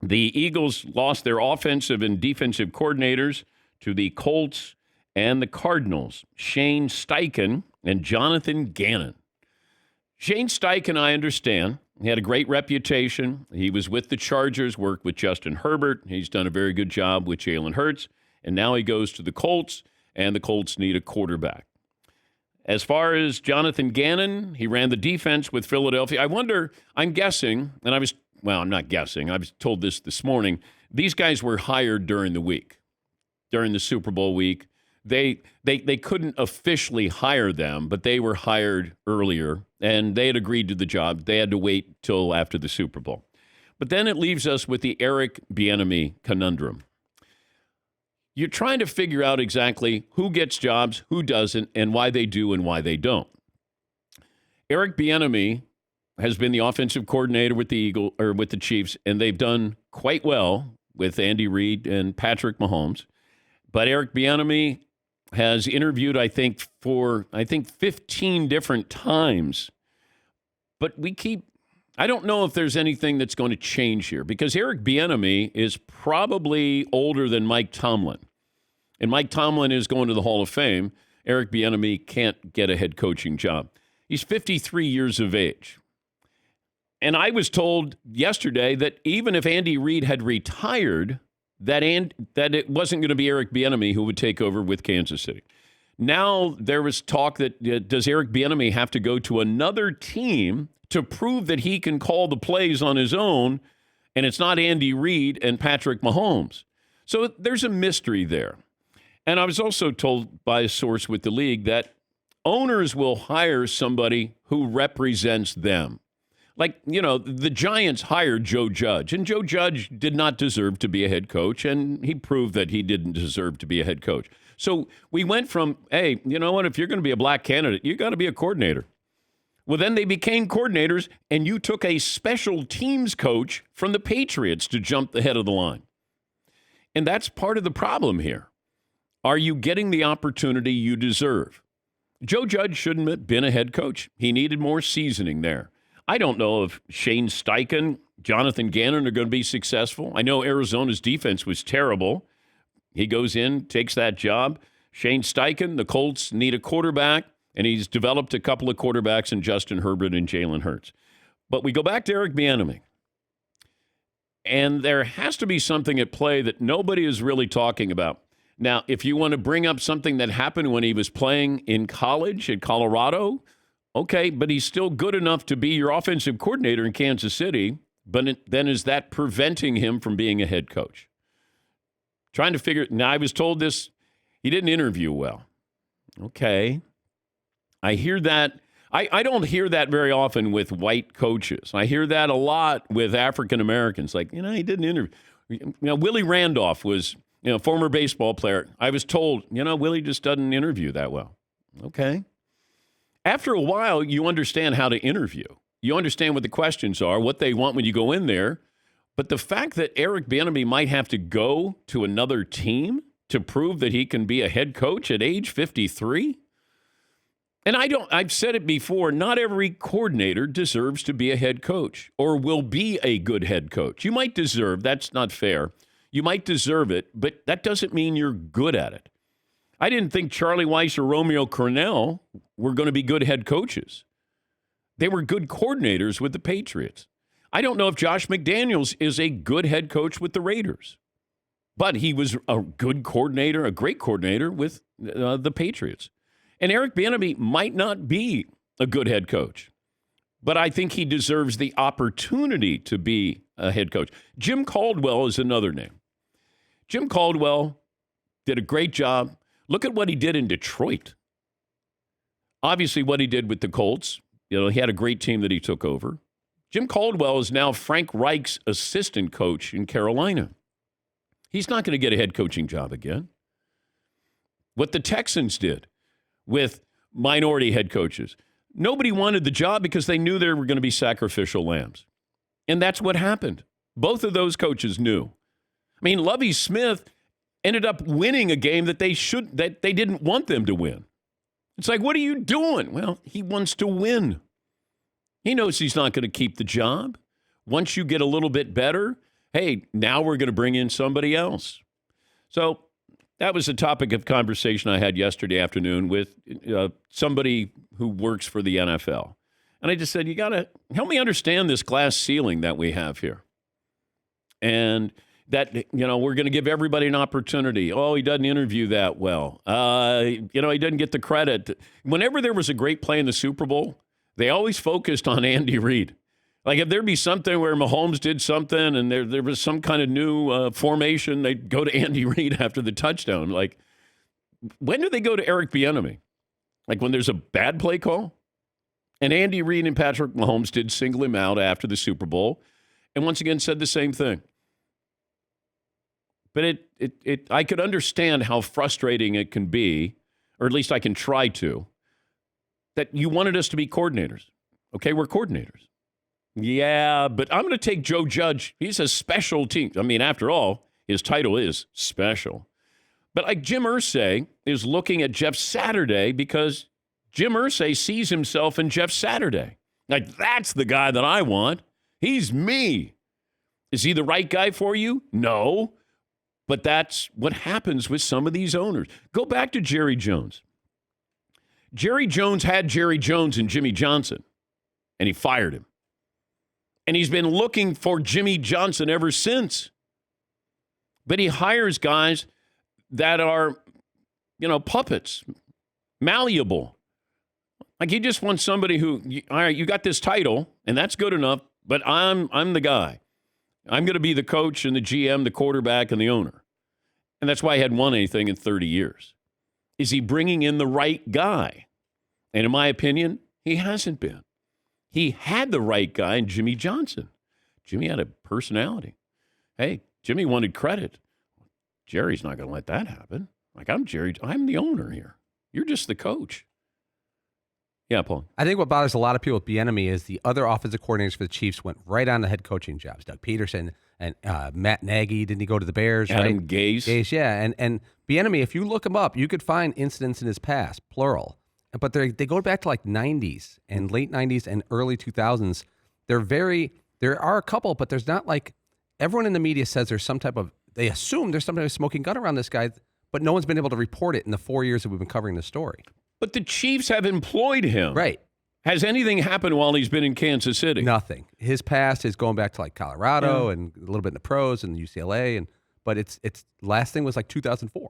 The Eagles lost their offensive and defensive coordinators to the Colts and the Cardinals, Shane Steichen and Jonathan Gannon. Shane Steichen, I understand, he had a great reputation. He was with the Chargers, worked with Justin Herbert. He's done a very good job with Jalen Hurts. And now he goes to the Colts, and the Colts need a quarterback. As far as Jonathan Gannon, he ran the defense with Philadelphia. I'm guessing, and I'm not guessing. I was told this morning. These guys were hired during the week, during the Super Bowl week. They couldn't officially hire them, but they were hired earlier, and they had agreed to the job. They had to wait till after the Super Bowl. But then it leaves us with the Eric Bieniemy conundrum. You're trying to figure out exactly who gets jobs, who doesn't, and why they do and why they don't. Eric Bieniemy has been the offensive coordinator with the Chiefs, and they've done quite well with Andy Reid and Patrick Mahomes. But Eric Bieniemy has interviewed, I think 15 different times. But I don't know if there's anything that's going to change here, because Eric Bieniemy is probably older than Mike Tomlin. And Mike Tomlin is going to the Hall of Fame. Eric Bieniemy can't get a head coaching job. He's 53 years of age. And I was told yesterday that even if Andy Reid had retired, that it wasn't going to be Eric Bieniemy who would take over with Kansas City. Now there was talk that does Eric Bieniemy have to go to another team to prove that he can call the plays on his own, and it's not Andy Reid and Patrick Mahomes. So there's a mystery there. And I was also told by a source with the league that owners will hire somebody who represents them. Like, the Giants hired Joe Judge, and Joe Judge did not deserve to be a head coach, and he proved that he didn't deserve to be a head coach. So we went from, hey, you know what, if you're going to be a black candidate, you got to be a coordinator. Well, then they became coordinators, and you took a special teams coach from the Patriots to jump the head of the line. And that's part of the problem here. Are you getting the opportunity you deserve? Joe Judge shouldn't have been a head coach. He needed more seasoning there. I don't know if Shane Steichen, Jonathan Gannon are going to be successful. I know Arizona's defense was terrible. He goes in, takes that job. Shane Steichen, the Colts need a quarterback, and he's developed a couple of quarterbacks in Justin Herbert and Jalen Hurts. But we go back to Eric Bieniemy, and there has to be something at play that nobody is really talking about. Now, if you want to bring up something that happened when he was playing in college at Colorado, okay, but he's still good enough to be your offensive coordinator in Kansas City, but then is that preventing him from being a head coach? Trying to figure, now I was told this, he didn't interview well. Okay. I hear that. I don't hear that very often with white coaches. I hear that a lot with African Americans. Like, he didn't interview. Willie Randolph was, former baseball player. I was told, Willie just doesn't interview that well. Okay. After a while, you understand how to interview. You understand what the questions are, what they want when you go in there. But the fact that Eric Bieniemy might have to go to another team to prove that he can be a head coach at age 53? And I've said it before, not every coordinator deserves to be a head coach or will be a good head coach. You might deserve, that's not fair. You might deserve it, but that doesn't mean you're good at it. I didn't think Charlie Weiss or Romeo Crennel were going to be good head coaches. They were good coordinators with the Patriots. I don't know if Josh McDaniels is a good head coach with the Raiders, but he was a good coordinator, a great coordinator with the Patriots. And Eric Bieniemy might not be a good head coach, but I think he deserves the opportunity to be a head coach. Jim Caldwell is another name. Jim Caldwell did a great job. Look at what he did in Detroit. Obviously, what he did with the Colts, he had a great team that he took over. Jim Caldwell is now Frank Reich's assistant coach in Carolina. He's not going to get a head coaching job again. What the Texans did with minority head coaches, nobody wanted the job because they knew there were going to be sacrificial lambs. And that's what happened. Both of those coaches knew. Lovie Smith ended up winning a game that they didn't want them to win. It's like, what are you doing? Well, he wants to win. He knows he's not going to keep the job. Once you get a little bit better, hey, now we're going to bring in somebody else. So that was a topic of conversation I had yesterday afternoon with somebody who works for the NFL. And I just said, you got to help me understand this glass ceiling that we have here. And that, we're going to give everybody an opportunity. Oh, he doesn't interview that well. He doesn't get the credit. Whenever there was a great play in the Super Bowl, they always focused on Andy Reid. Like if there'd be something where Mahomes did something and there was some kind of new formation, they'd go to Andy Reid after the touchdown. Like, when do they go to Eric Bieniemy? Like when there's a bad play call? And Andy Reid and Patrick Mahomes did single him out after the Super Bowl and once again said the same thing. But I could understand how frustrating it can be, or at least I can try to, that you wanted us to be coordinators. Okay, we're coordinators. Yeah, but I'm going to take Joe Judge. He's a special team. I mean, after all, his title is special. But like Jim Irsay is looking at Jeff Saturday because Jim Irsay sees himself in Jeff Saturday. Like, that's the guy that I want. He's me. Is he the right guy for you? No. But that's what happens with some of these owners. Go back to Jerry Jones. Jerry Jones had Jerry Jones and Jimmy Johnson, and he fired him. And he's been looking for Jimmy Johnson ever since. But he hires guys that are, puppets, malleable. Like he just wants somebody who, all right, you got this title, and that's good enough, but I'm the guy. I'm going to be the coach and the GM, the quarterback, and the owner. And that's why he hadn't won anything in 30 years. Is he bringing in the right guy? And in my opinion, he hasn't been. He had the right guy in Jimmy Johnson. Jimmy had a personality. Hey, Jimmy wanted credit. Jerry's not going to let that happen. Like, I'm Jerry. I'm the owner here. You're just the coach. Yeah, Paul. I think what bothers a lot of people with Bieniemy is the other offensive coordinators for the Chiefs went right on the head coaching jobs. Doug Peterson and Matt Nagy, didn't he go to the Bears? Adam right? Gase. Gase, yeah. And Bieniemy, if you look him up, you could find incidents in his past, plural. But they go back to like 90s and late 90s and early 2000s. There are a couple, but there's not like, everyone in the media says they assume there's some type of smoking gun around this guy, but no one's been able to report it in the 4 years that we've been covering the story. But the Chiefs have employed him. Right. Has anything happened while he's been in Kansas City? Nothing. His past is going back to like Colorado and a little bit in the pros and UCLA, but its last thing was like 2004.